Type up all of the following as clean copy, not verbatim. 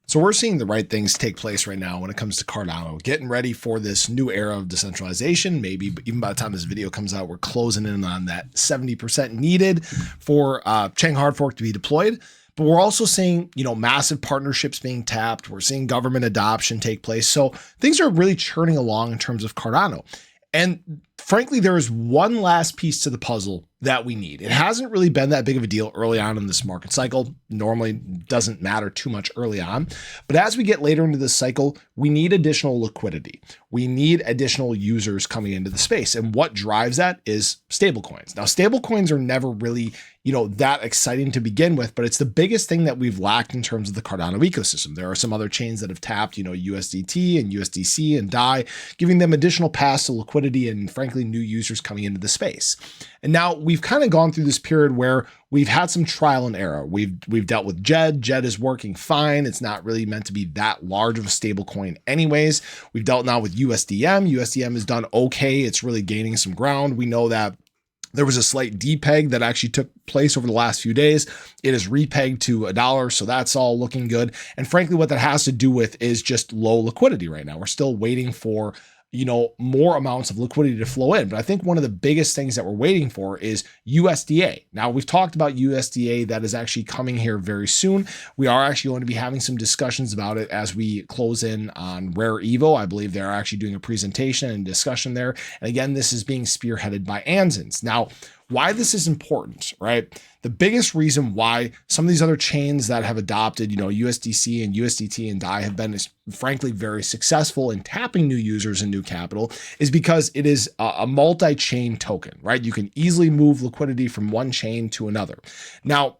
So we're seeing the right things take place right now when it comes to Cardano, getting ready for this new era of decentralization. Maybe even by the time this video comes out, we're closing in on that 70% needed for Chain hard fork to be deployed. But we're also seeing, massive partnerships being tapped. We're seeing government adoption take place. So things are really churning along in terms of Cardano. And frankly, there is one last piece to the puzzle that we need. It hasn't really been that big of a deal early on in this market cycle. Normally doesn't matter too much early on. But as we get later into this cycle, we need additional liquidity. We need additional users coming into the space. And what drives that is stablecoins. Now, stablecoins are never really, that exciting to begin with, but it's the biggest thing that we've lacked in terms of the Cardano ecosystem. There are some other chains that have tapped, USDT and USDC and DAI, giving them additional paths to liquidity and frankly, new users coming into the space. And now we've kind of gone through this period where we've had some trial and error. We've dealt with djed. Djed is working fine. It's not really meant to be that large of a stable coin anyways. We've dealt now with USDM. USDM has done okay. It's really gaining some ground. We know that there was a slight depeg that actually took place over the last few days. It is repegged to $1, so that's all looking good. And frankly, what that has to do with is just low liquidity right now. We're still waiting for more amounts of liquidity to flow in. But I think one of the biggest things that we're waiting for is USDA. Now, we've talked about USDA. That is actually coming here very soon. We are actually going to be having some discussions about it as we close in on Rare Evo. I believe they're actually doing a presentation and discussion there. And again, this is being spearheaded by Ansons. Now, why this is important, right? The biggest reason why some of these other chains that have adopted, USDC and USDT and DAI have been, frankly, very successful in tapping new users and new capital is because it is a multi-chain token, right? You can easily move liquidity from one chain to another. Now,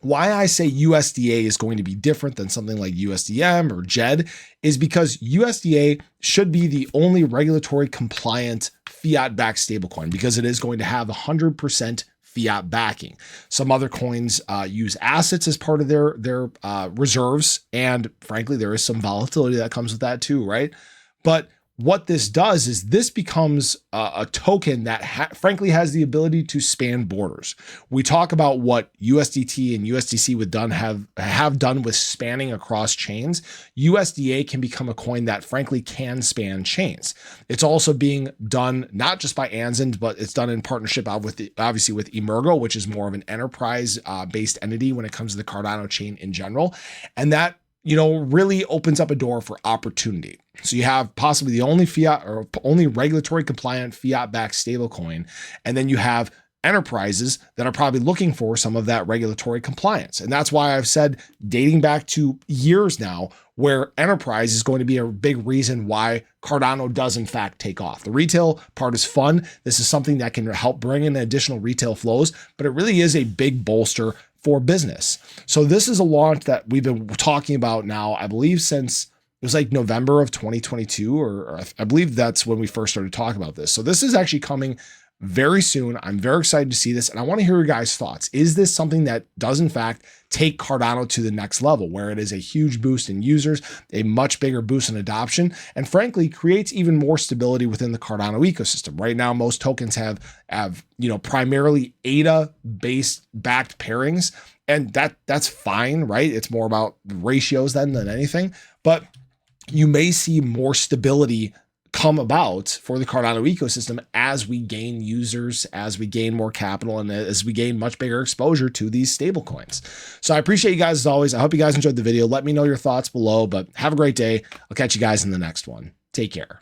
why I say USDA is going to be different than something like USDM or djed is because USDA should be the only regulatory compliant fiat-backed stablecoin because it is going to have 100% fiat backing. Some other coins use assets as part of their reserves, and frankly, there is some volatility that comes with that too, right? But what this does is this becomes a token that frankly has the ability to span borders. We talk about what USDT and USDC have done with spanning across chains. USDA can become a coin that frankly can span chains. It's also being done not just by Ansons, but it's done in partnership obviously with Emergo, which is more of an enterprise based entity when it comes to the Cardano chain in general. And that really opens up a door for opportunity. So you have possibly the only fiat or only regulatory compliant fiat-backed stablecoin, and then you have enterprises that are probably looking for some of that regulatory compliance. And that's why I've said, dating back to years now, where enterprise is going to be a big reason why Cardano does in fact take off. The retail part is fun. This is something that can help bring in additional retail flows, but it really is a big bolster for business. So this is a launch that we've been talking about now, I believe since it was like November of 2022, or I believe that's when we first started talking about this. So this is actually coming very soon. I'm very excited to see this, and I want to hear your guys' thoughts. Is this something that does in fact take Cardano to the next level, where it is a huge boost in users, a much bigger boost in adoption, and frankly creates even more stability within the Cardano ecosystem? Right now, most tokens have primarily ADA based backed pairings, and that's fine, right? It's more about ratios than anything, but you may see more stability come about for the Cardano ecosystem as we gain users, as we gain more capital, and as we gain much bigger exposure to these stablecoins. So I appreciate you guys as always. I hope you guys enjoyed the video. Let me know your thoughts below, but have a great day. I'll catch you guys in the next one. Take care.